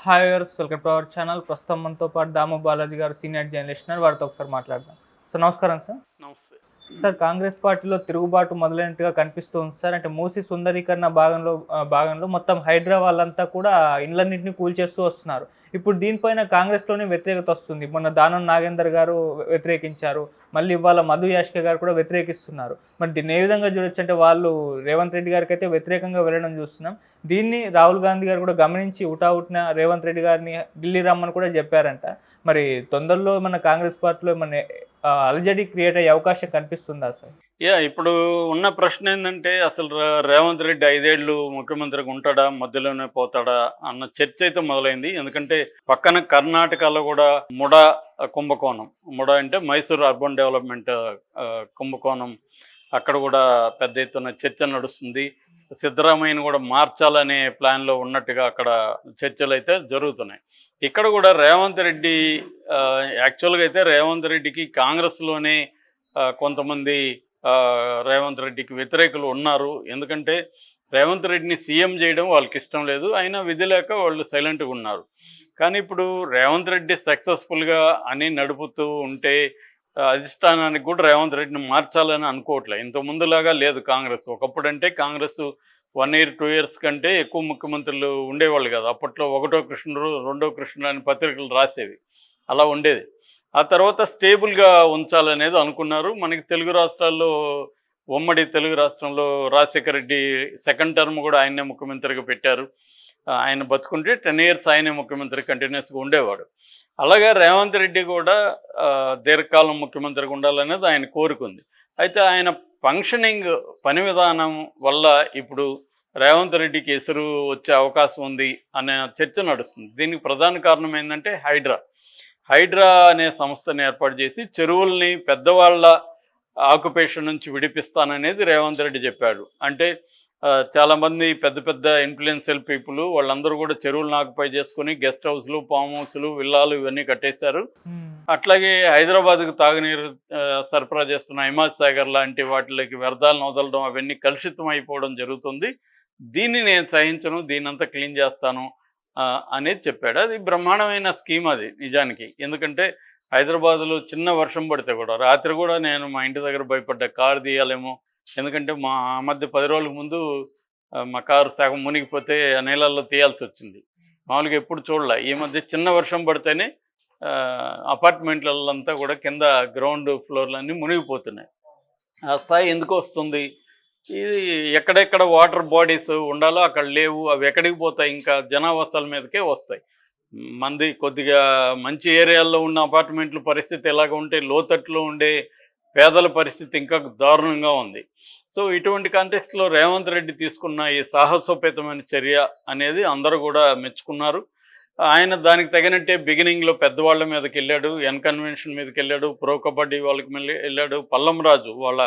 Hi viewers, welcome to our channel. ప్రస్తుతం మనతో పాటు దాము బాలాజీ గారు సీనియర్ జర్నలిస్ట్ ఉన్నారు. వారితో ఒకసారి మాట్లాడదాం. సార్ నమస్కారం సార్. నమస్తే. సార్, కాంగ్రెస్ పార్టీలో తిరుగుబాటు మొదలైనట్టుగా కనిపిస్తూ ఉంది సార్. అంటే మూసి సుందరీకరణ భాగంలో మొత్తం హైడ్రా వాళ్ళంతా కూడా ఇండ్లన్నింటినీ కూల్చేస్తూ వస్తున్నారు. ఇప్పుడు దీనిపైన కాంగ్రెస్లోనే వ్యతిరేకత వస్తుంది. మొన్న దానం నాగేందర్ గారు వ్యతిరేకించారు, మళ్ళీ ఇవాళ మధు యాష్కే గారు కూడా వ్యతిరేకిస్తున్నారు. మరి దీన్ని ఏ విధంగా చూడొచ్చు? అంటే వాళ్ళు రేవంత్ రెడ్డి గారికి అయితే వ్యతిరేకంగా వెళ్ళడం చూస్తున్నాం. దీన్ని రాహుల్ గాంధీ గారు కూడా గమనించి ఉటావుటిన రేవంత్ రెడ్డి గారిని ఢిల్లీ రమ్మని కూడా చెప్పారంట. మరి తొందరలో మన కాంగ్రెస్ పార్టీలో మన అలజడి క్రియేట్ అయ్యే అవకాశం కనిపిస్తుందా సార్? ఇప్పుడు ఉన్న ప్రశ్న ఏంటంటే అసలు రేవంత్ రెడ్డి 5 ఏళ్ళు ముఖ్యమంత్రిగా ఉంటాడా, మధ్యలోనే పోతాడా అన్న చర్చ అయితే మొదలైంది. ఎందుకంటే పక్కన కర్ణాటకలో కూడా ముడా కుంభకోణం, ముడా అంటే మైసూర్ అర్బన్ డెవలప్మెంట్ కుంభకోణం, అక్కడ కూడా పెద్ద ఎత్తున చర్చ నడుస్తుంది. సిద్ధరామయ్యను కూడా మార్చాలనే ప్లాన్లో ఉన్నట్టుగా అక్కడ చర్చలు అయితే జరుగుతున్నాయి. ఇక్కడ కూడా రేవంత్ రెడ్డి యాక్చువల్గా అయితే రేవంత్ రెడ్డికి కాంగ్రెస్లోనే కొంతమంది రేవంత్ రెడ్డికి వ్యతిరేకులు ఉన్నారు. ఎందుకంటే రేవంత్ రెడ్డిని సీఎం చేయడం వాళ్ళకి ఇష్టం లేదు, అయినా విధి లేక వాళ్ళు సైలెంట్గా ఉన్నారు. కానీ ఇప్పుడు రేవంత్ రెడ్డి సక్సెస్ఫుల్గా అని నడుపుతూ ఉంటే అధిష్టానానికి కూడా రేవంత్ రెడ్డిని మార్చాలని అనుకోవట్లే. ఇంత ముందులాగా లేదు కాంగ్రెస్. ఒకప్పుడు అంటే కాంగ్రెస్ 1 year 2 years కంటే ఎక్కువ ముఖ్యమంత్రులు ఉండేవాళ్ళు కాదు. అప్పట్లో 1వ కృష్ణుడు 2వ కృష్ణుడు అని పత్రికలు రాసేవి, అలా ఉండేది. ఆ తర్వాత స్టేబుల్గా ఉంచాలనేది అనుకున్నారు. మనకి తెలుగు రాష్ట్రాల్లో, ఉమ్మడి తెలుగు రాష్ట్రంలో రాజశేఖర రెడ్డి 2nd term కూడా ఆయన్నే ముఖ్యమంత్రిగా పెట్టారు. ఆయన బతుకుంటే 10 years ఆయనే ముఖ్యమంత్రి కంటిన్యూస్గా ఉండేవాడు. అలాగే రేవంత్ రెడ్డి కూడా దీర్ఘకాలం ముఖ్యమంత్రిగా ఉండాలనేది ఆయన కోరుకుంది. అయితే ఆయన ఫంక్షనింగ్ పని విధానం వల్ల ఇప్పుడు రేవంత్ రెడ్డికి ఎసురు వచ్చే అవకాశం ఉంది అనే చర్చ నడుస్తుంది. దీనికి ప్రధాన కారణం ఏంటంటే హైడ్రా అనే సంస్థను ఏర్పాటు చేసి చెరువుల్ని పెద్దవాళ్ళ ఆక్యుపేషన్ నుంచి విడిపిస్తాననేది రేవంత్ రెడ్డి చెప్పాడు. అంటే చాలామంది పెద్ద పెద్ద ఇన్ఫ్లుయెన్షియల్ పీపుల్ వాళ్ళందరూ కూడా చెరువులను ఆక్యుపై చేసుకుని గెస్ట్ హౌస్లు, ఫామ్ హౌస్లు, విల్లాలు ఇవన్నీ కట్టేశారు. అట్లాగే హైదరాబాద్కు తాగునీరు సరఫరా చేస్తున్న హిమాయత్ సాగర్ లాంటి వాటికి వ్యర్థాలను వదలడం అవన్నీ కలుషితం అయిపోవడం జరుగుతుంది. దీన్ని నేను సహించను, దీన్నంతా క్లీన్ చేస్తాను అనేది చెప్పాడు. అది బ్రహ్మాండమైన స్కీమ్ అది నిజానికి. ఎందుకంటే హైదరాబాద్లో చిన్న వర్షం పడితే కూడా రాత్రి కూడా నేను మా ఇంటి దగ్గర భయపడ్డా, కారు తీయాలేమో. ఎందుకంటే మా మధ్య 10 రోజుల ముందు మా కారు సగం మునిగిపోతే ఆ నీళ్ళల్లో తీయాల్సి వచ్చింది. మామూలుగా ఎప్పుడు చూడలే. ఈ మధ్య చిన్న వర్షం పడితేనే అపార్ట్మెంట్లంతా కూడా కింద గ్రౌండ్ ఫ్లోర్లన్నీ మునిగిపోతున్నాయి. ఆ స్థాయి ఎందుకు వస్తుంది? ఇది ఎక్కడెక్కడ వాటర్ బాడీస్ ఉండాలో అక్కడ లేవు. అవి ఎక్కడికి పోతాయి? ఇంకా జనావాసాల మీదకే వస్తాయి. మంది కొద్దిగా మంచి ఏరియాల్లో ఉన్న అపార్ట్మెంట్ల పరిస్థితి ఎలాగ ఉంటే, లోతట్లో ఉండే పేదల పరిస్థితి ఇంకా దారుణంగా ఉంది. సో ఇటువంటి కాంటెక్స్ట్లో రేవంత్ రెడ్డి తీసుకున్న ఈ సాహసోపేతమైన చర్య అనేది అందరూ కూడా మెచ్చుకున్నారు. ఆయన దానికి తగినట్టే బిగినింగ్లో పెద్దవాళ్ళ మీదకి వెళ్ళాడు, కన్వెన్షన్ మీదకి వెళ్ళాడు, ప్రో కబడ్డీ వాళ్ళకి వెళ్ళాడు, పల్లంరాజు వాళ్ళ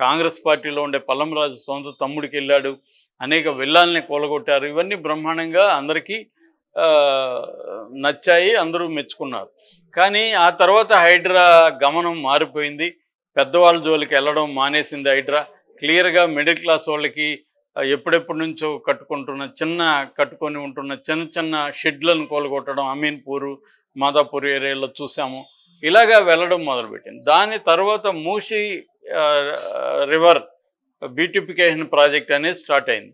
కాంగ్రెస్ పార్టీలో ఉండే పల్లంరాజు సొంత తమ్ముడికి వెళ్ళాడు, అనేక విల్లాల్ని కూలగొట్టారు. ఇవన్నీ బ్రహ్మాండంగా అందరికీ నచ్చాయి, అందరూ మెచ్చుకున్నారు. కానీ ఆ తర్వాత హైడ్రా గమనం మారిపోయింది. పెద్దవాళ్ళ జోలికి వెళ్ళడం మానేసింది హైడ్రా. క్లియర్గా మిడిల్ క్లాస్ వాళ్ళకి ఎప్పుడెప్పటి నుంచో కట్టుకొని ఉంటున్న చిన్న చిన్న షెడ్లను కూలగొట్టడం అమీన్పూరు, మాదాపూర్ ఏరియాలో చూసాము. ఇలాగా వెళ్ళడం మొదలుపెట్టింది. దాని తర్వాత మూసీ రివర్ బ్యూటిఫికేషన్ ప్రాజెక్ట్ అనేది స్టార్ట్ అయింది.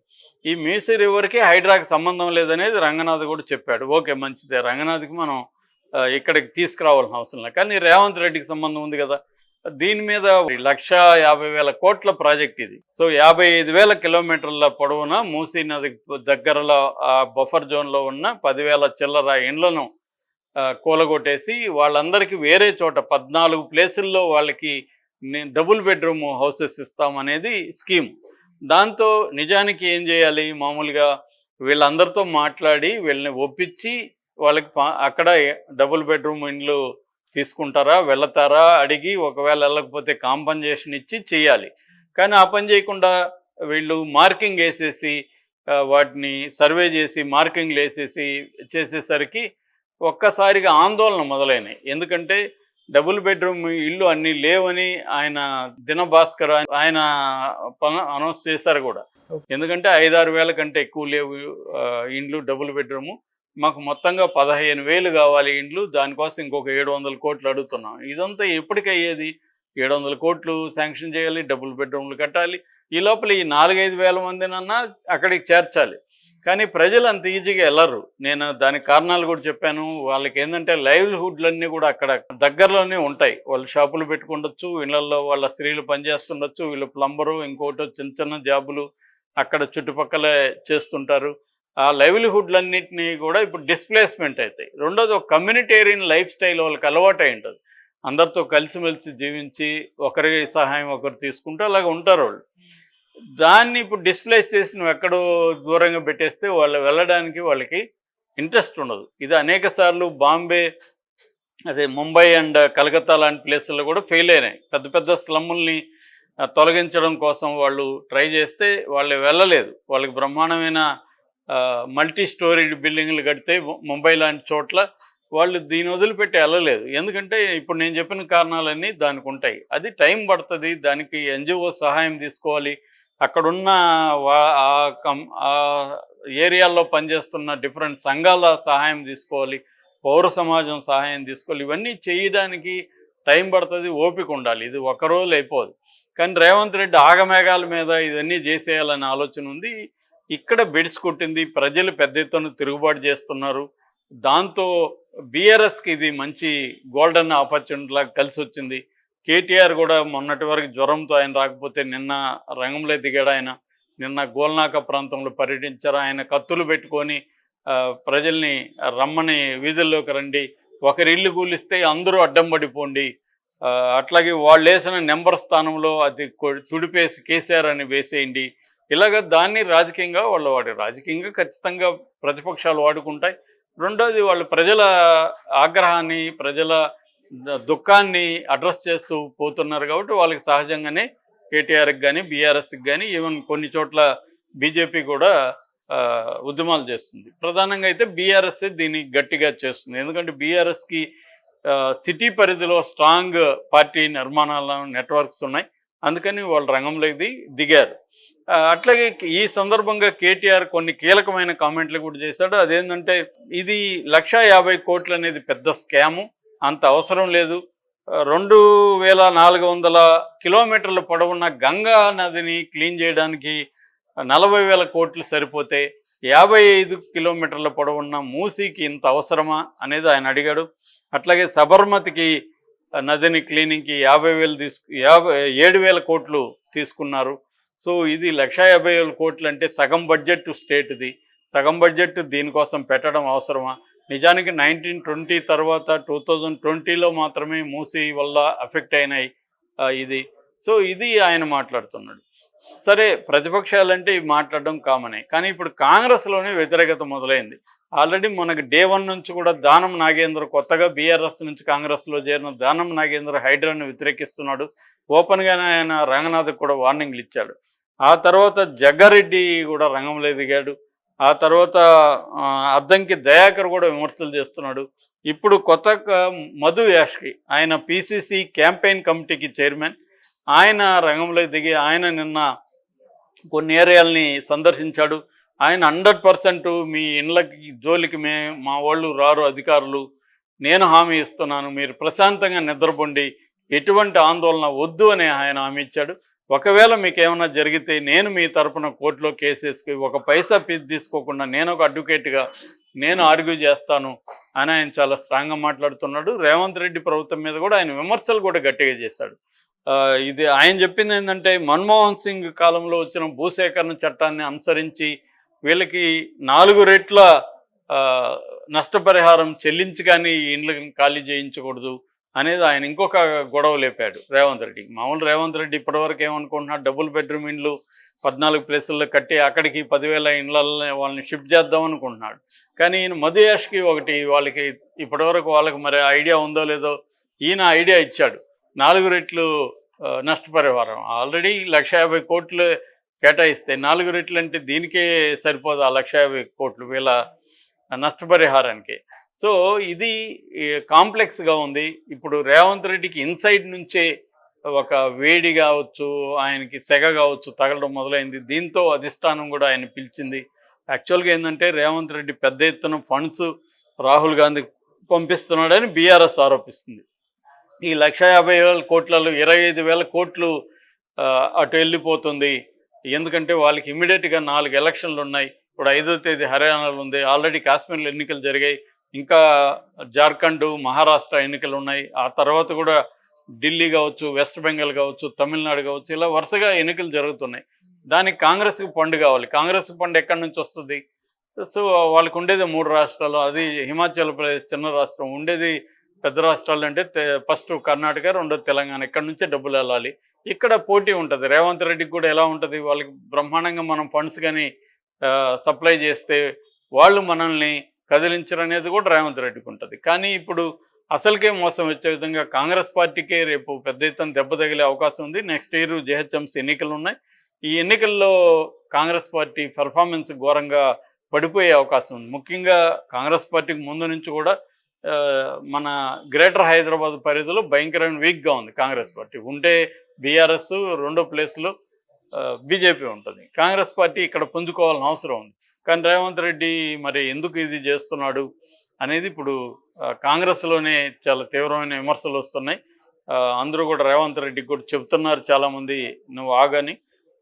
ఈ మూసీ రివర్కి హైడ్రాకి సంబంధం లేదనేది రంగనాథ్ కూడా చెప్పాడు. ఓకే, మంచిదే, రంగనాథ్కి మనం ఇక్కడికి తీసుకురావాల్సిన అవసరం లేదు. కానీ రేవంత్ రెడ్డికి సంబంధం ఉంది కదా. దీని మీద 1,50,000 కోట్ల ప్రాజెక్ట్ ఇది. సో 55,000 కిలోమీటర్ల పొడవున మూసీ నది దగ్గరలో ఆ బఫర్ జోన్లో ఉన్న 10,000 చిల్లర ఇండ్లను కూలగొట్టేసి వాళ్ళందరికీ వేరే చోట 14 ప్లేసుల్లో వాళ్ళకి డబుల్ బెడ్రూమ్ హౌసెస్ ఇస్తామనేది స్కీమ్. దాంతో నిజానికి ఏం చేయాలి? మామూలుగా వీళ్ళందరితో మాట్లాడి వీళ్ళని ఒప్పించి వాళ్ళకి అక్కడ డబుల్ బెడ్రూమ్ ఇండ్లు తీసుకుంటారా, వెళతారా అడిగి, ఒకవేళ వెళ్ళకపోతే కాంపన్సేషన్ ఇచ్చి చేయాలి. కానీ ఆ పని చేయకుండా వీళ్ళు మార్కింగ్ వేసేసి వాటిని సర్వే చేసి మార్కింగ్లు వేసేసి చేసేసరికి ఒక్కసారిగా ఆందోళన మొదలైనాయి. ఎందుకంటే డబుల్ బెడ్రూమ్ ఇల్లు అన్నీ లేవని ఆయన దినభాస్కర్ ఆయన అనౌన్స్ చేశారు కూడా. ఎందుకంటే 5-6 వేల కంటే ఎక్కువ లేవు ఇండ్లు డబుల్ బెడ్రూము. మాకు మొత్తంగా 15,000 కావాలి ఇండ్లు, దానికోసం ఇంకొక 700 కోట్లు అడుగుతున్నాం. ఇదంతా ఎప్పటికయ్యేది? 700 కోట్లు శాంక్షన్ చేయాలి, డబుల్ బెడ్రూమ్లు కట్టాలి. ఈ లోపల ఈ 4-5 వేల మందినన్నా అక్కడికి చేర్చాలి. కానీ ప్రజలు అంత ఈజీగా వెళ్ళరు. నేను దానికి కారణాలు కూడా చెప్పాను. వాళ్ళకి ఏంటంటే లైవ్లీహుడ్లన్నీ కూడా అక్కడ దగ్గరలోనే ఉంటాయి. వాళ్ళు షాపులు పెట్టుకుండొచ్చు, ఇళ్లల్లో వాళ్ళ స్త్రీలు పనిచేస్తుండొచ్చు, వీళ్ళు ప్లంబరు, ఇంకోటి చిన్న చిన్న జాబులు అక్కడ చుట్టుపక్కలే చేస్తుంటారు. ఆ లైవ్లీహుడ్లన్నింటినీ కూడా ఇప్పుడు డిస్ప్లేస్మెంట్ అవుతాయి. రెండోది ఒక కమ్యూనిటేరియన్ లైఫ్ స్టైల్ వాళ్ళకి అలవాటై ఉంటుంది. అందరితో కలిసిమెలిసి జీవించి ఒకరి సహాయం ఒకరు తీసుకుంటూ అలాగ ఉంటారు వాళ్ళు. దాన్ని ఇప్పుడు డిస్ప్లేస్ చేసి నువ్వు ఎక్కడో దూరంగా పెట్టేస్తే వాళ్ళు వెళ్ళడానికి వాళ్ళకి ఇంట్రెస్ట్ ఉండదు. ఇది అనేక సార్లు బాంబే, అదే ముంబై అండ్ కలకత్తా లాంటి ప్లేసుల్లో కూడా ఫెయిల్ అయినాయి. పెద్ద పెద్ద స్లమ్ముల్ని తొలగించడం కోసం వాళ్ళు ట్రై చేస్తే వాళ్ళు వెళ్ళలేదు. వాళ్ళకి బ్రహ్మాండమైన మల్టీ స్టోరీడ్ బిల్డింగ్లు కడితే ముంబై లాంటి చోట్ల వాళ్ళు దీన్ని వదిలిపెట్టి వెళ్ళలేదు. ఎందుకంటే ఇప్పుడు నేను చెప్పిన కారణాలన్నీ దానికి ఉంటాయి. అది టైం పడుతుంది. దానికి ఎన్జిఓ సహాయం తీసుకోవాలి. అక్కడున్న ఆ ఏరియాల్లో పనిచేస్తున్న డిఫరెంట్ సంఘాల సహాయం తీసుకోవాలి, పౌర సమాజం సహాయం తీసుకోవాలి. ఇవన్నీ చేయడానికి టైం పడుతుంది, ఓపిక ఉండాలి. ఇది ఒకరోజు అయిపోదు. కానీ రేవంత్ రెడ్డి ఆగమేఘాల మీద ఇవన్నీ చేసేయాలనే ఆలోచన ఉంది. ఇక్కడ బెడిసి కొట్టింది. ప్రజలు పెద్ద ఎత్తున తిరుగుబాటు చేస్తున్నారు. దాంతో బీఆర్ఎస్కి ఇది మంచి గోల్డెన్ ఆపర్చునిటీ లాగా కలిసి వచ్చింది. కేటీఆర్ కూడా మొన్నటి వరకు జ్వరంతో ఆయన రాకపోతే నిన్న రంగంలో దిగాడు. ఆయన నిన్న గోల్నాక ప్రాంతంలో పర్యటించారు. ఆయన కత్తులు పెట్టుకొని ప్రజల్ని రమ్మని వీధుల్లోకి రండి, ఒకరి ఇల్లు కూలిస్తే అందరూ అడ్డం పడిపోండి, అట్లాగే వాళ్ళు వేసిన నెంబర్ స్థానంలో అది తుడిపేసి కేసీఆర్ అని వేసేయండి. ఇలాగ దాన్ని రాజకీయంగా వాళ్ళు రాజకీయంగా ఖచ్చితంగా ప్రతిపక్షాలు వాడుకుంటాయి. రెండోది వాళ్ళు ప్రజల ఆగ్రహాన్ని, ప్రజల దుఃఖాన్ని అడ్రస్ చేస్తూ పోతున్నారు కాబట్టి వాళ్ళకి సహజంగానే కేటీఆర్కి కానీ బీఆర్ఎస్కి కానీ ఈవెన్ కొన్ని చోట్ల బీజేపీ కూడా ఉద్యమాలు చేస్తుంది. ప్రధానంగా అయితే బీఆర్ఎస్ దీన్ని గట్టిగా చేస్తుంది. ఎందుకంటే బీఆర్ఎస్కి సిటీ పరిధిలో స్ట్రాంగ్ పార్టీ నిర్మాణాల నెట్వర్క్స్ ఉన్నాయి. అందుకని వాళ్ళు రంగంలోకి దిగారు. అట్లాగే ఈ సందర్భంగా కేటీఆర్ కొన్ని కీలకమైన కామెంట్లు కూడా చేశాడు. అదేంటంటే ఇది 1,50,000 కోట్లు అనేది పెద్ద స్కాము, అంత అవసరం లేదు. 2,400 కిలోమీటర్ల పొడవున్న గంగా నదిని క్లీన్ చేయడానికి 40,000 కోట్లు సరిపోతే 55 కిలోమీటర్ల పొడవున్న మూసీకి ఇంత అవసరమా అనేది ఆయన అడిగాడు. అట్లాగే సబర్మతికి నదిని క్లీనింగ్కి 7,000 కోట్లు తీసుకున్నారు. సో ఇది 1,50,000 కోట్లు అంటే సగం బడ్జెట్ స్టేట్ది. సగం బడ్జెట్ దీనికోసం పెట్టడం అవసరమా? నిజానికి 1920 తర్వాత 2020లో మాత్రమే మూసీ వల్ల అఫెక్ట్ అయినాయి ఇది. సో ఇది ఆయన మాట్లాడుతున్నాడు. సరే, ప్రతిపక్షాలంటే ఇవి మాట్లాడడం కామనే. కానీ ఇప్పుడు కాంగ్రెస్లోనే వ్యతిరేకత మొదలైంది. ఆల్రెడీ మనకు డే 1 నుంచి కూడా దానం నాగేంద్ర, కొత్తగా బీఆర్ఎస్ నుంచి కాంగ్రెస్లో చేరిన దానం నాగేంద్ర హైడ్రాను వ్యతిరేకిస్తున్నాడు. ఓపెన్గానే ఆయన రంగనాథ్కి కూడా వార్నింగ్లు ఇచ్చాడు. ఆ తర్వాత జగ్గారెడ్డి కూడా రంగంలో దిగాడు. ఆ తర్వాత అద్దంకి దయాకర్ కూడా విమర్శలు చేస్తున్నాడు. ఇప్పుడు కొత్తగా మధు యాష్కి, ఆయన పీసీసీ క్యాంపెయిన్ కమిటీకి చైర్మన్, ఆయన రంగంలో దిగి ఆయన నిన్న కొన్ని ఏరియాలని సందర్శించాడు. ఆయన 100% మీ ఇళ్ళకి జోలికి మా వాళ్ళు రారు అధికారులు, నేను హామీ ఇస్తున్నాను, మీరు ప్రశాంతంగా నిద్రపోండి, ఎటువంటి ఆందోళన వద్దు అని ఆయన హామీ ఇచ్చాడు. ఒకవేళ మీకు ఏమైనా జరిగితే నేను మీ తరపున కోర్టులో కేసేసుకు ఒక పైసా ఫీజు తీసుకోకుండా నేను ఒక అడ్వకేట్గా నేను ఆర్గ్యూ చేస్తాను అని ఆయన చాలా స్ట్రాంగ్గా మాట్లాడుతున్నాడు. రేవంత్ రెడ్డి ప్రభుత్వం మీద కూడా ఆయన విమర్శలు కూడా గట్టిగా చేశాడు. ఇది ఆయన చెప్పింది ఏంటంటే, మన్మోహన్ సింగ్ కాలంలో వచ్చిన భూసేకరణ చట్టాన్ని అనుసరించి వీళ్ళకి 4 రెట్ల నష్టపరిహారం చెల్లించి కానీ ఇండ్లను ఖాళీ చేయించకూడదు అనేది ఆయన ఇంకొక గొడవ లేపాడు రేవంత్ రెడ్డికి. మామూలు రేవంత్ రెడ్డి ఇప్పటివరకు ఏమనుకుంటున్నాడు, డబుల్ బెడ్రూమ్ ఇండ్లు 14 ప్లేసుల్లో కట్టి అక్కడికి 10,000 ఇండ్లని వాళ్ళని షిఫ్ట్ చేద్దాం అనుకుంటున్నాడు. కానీ ఈయన మధు యాష్కి ఒకటి వాళ్ళకి ఇప్పటివరకు వాళ్ళకి మరి ఐడియా ఉందో లేదో ఈయన ఐడియా ఇచ్చాడు. 4 రెట్లు నష్టపరిహారం ఆల్రెడీ 1,50,000 కోట్లు కేటాయిస్తే 4 రెట్లు అంటే దీనికే సరిపోదు ఆ 1,50,000 కోట్లు వీళ్ళ నష్టపరిహారానికి. సో ఇది కాంప్లెక్స్గా ఉంది. ఇప్పుడు రేవంత్ రెడ్డికి ఇన్సైడ్ నుంచే ఒక వేడి కావచ్చు, ఆయనకి సెగ కావచ్చు తగలడం మొదలైంది. దీంతో అధిష్టానం కూడా ఆయన పిలిచింది. యాక్చువల్గా ఏంటంటే రేవంత్ రెడ్డి పెద్ద ఎత్తున ఫండ్స్ రాహుల్ గాంధీ పంపిస్తున్నాడని బీఆర్ఎస్ ఆరోపిస్తుంది. ఈ 1,50,000 కోట్లలో 25,000 కోట్లు అటు వెళ్ళిపోతుంది. ఎందుకంటే వాళ్ళకి ఇమ్మీడియట్గా 4 ఎలక్షన్లు ఉన్నాయి. ఇప్పుడు 5వ తేదీ హర్యానాలో ఉంది, ఆల్రెడీ కాశ్మీర్లో ఎన్నికలు జరిగాయి, ఇంకా జార్ఖండ్, మహారాష్ట్ర ఎన్నికలు ఉన్నాయి, ఆ తర్వాత కూడా ఢిల్లీ కావచ్చు, వెస్ట్ బెంగాల్ కావచ్చు, తమిళనాడు కావచ్చు, ఇలా వరుసగా ఎన్నికలు జరుగుతున్నాయి. దానికి కాంగ్రెస్కి ఫండ్ కావాలి. కాంగ్రెస్ ఫండ్ ఎక్కడి నుంచి వస్తుంది? సో వాళ్ళకు ఉండేది 3 రాష్ట్రాలు, అది హిమాచల్ ప్రదేశ్ చిన్న రాష్ట్రం, ఉండేది పెద్ద రాష్ట్రాలు అంటే ఫస్ట్ కర్ణాటక, రెండోది తెలంగాణ. ఇక్కడ నుంచే డబ్బులు వెళ్ళాలి. ఇక్కడ పోటీ ఉంటుంది. రేవంత్ రెడ్డికి కూడా ఎలా ఉంటుంది, వాళ్ళకి బ్రహ్మాండంగా మనం ఫండ్స్ కానీ సప్లై చేస్తే వాళ్ళు మనల్ని కదిలించరు అనేది కూడా రేవంత్ రెడ్డికి ఉంటుంది. కానీ ఇప్పుడు అసలుకే మోసం వచ్చే విధంగా కాంగ్రెస్ పార్టీకే రేపు పెద్ద ఎత్తున దెబ్బ తగిలే అవకాశం ఉంది. నెక్స్ట్ ఇయర్ జేహెచ్ఎంసీ ఎన్నికలు ఉన్నాయి. ఈ ఎన్నికల్లో కాంగ్రెస్ పార్టీ పెర్ఫార్మెన్స్ ఘోరంగా పడిపోయే అవకాశం ఉంది. ముఖ్యంగా కాంగ్రెస్ పార్టీకి ముందు నుంచి కూడా మన గ్రేటర్ హైదరాబాద్ పరిధిలో భయంకరమైన వీక్గా ఉంది కాంగ్రెస్ పార్టీ. ఉంటే బీఆర్ఎస్, రెండో ప్లేస్లో బీజేపీ ఉంటుంది. కాంగ్రెస్ పార్టీ ఇక్కడ పుంజుకోవాల్సిన అవసరం ఉంది. కానీ రేవంత్ రెడ్డి మరి ఎందుకు ఇది చేస్తున్నాడు అనేది ఇప్పుడు కాంగ్రెస్లోనే చాలా తీవ్రమైన విమర్శలు వస్తున్నాయి. అందరూ కూడా రేవంత్ రెడ్డికి కూడా చెబుతున్నారు చాలామంది, నువ్వు ఆగని.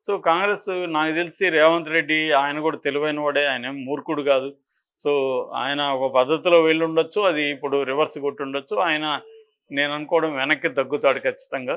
సో కాంగ్రెస్, నాకు తెలిసి రేవంత్ రెడ్డి ఆయన కూడా తెలివైన వాడే, ఆయన ఏం మూర్ఖుడు కాదు. సో ఆయన ఒక పద్ధతిలో వెళ్ళి ఉండొచ్చు, అది ఇప్పుడు రివర్స్ కొట్టి ఉండొచ్చు. ఆయన నేను అనుకోవడం వెనక్కి తగ్గుతాడు ఖచ్చితంగా.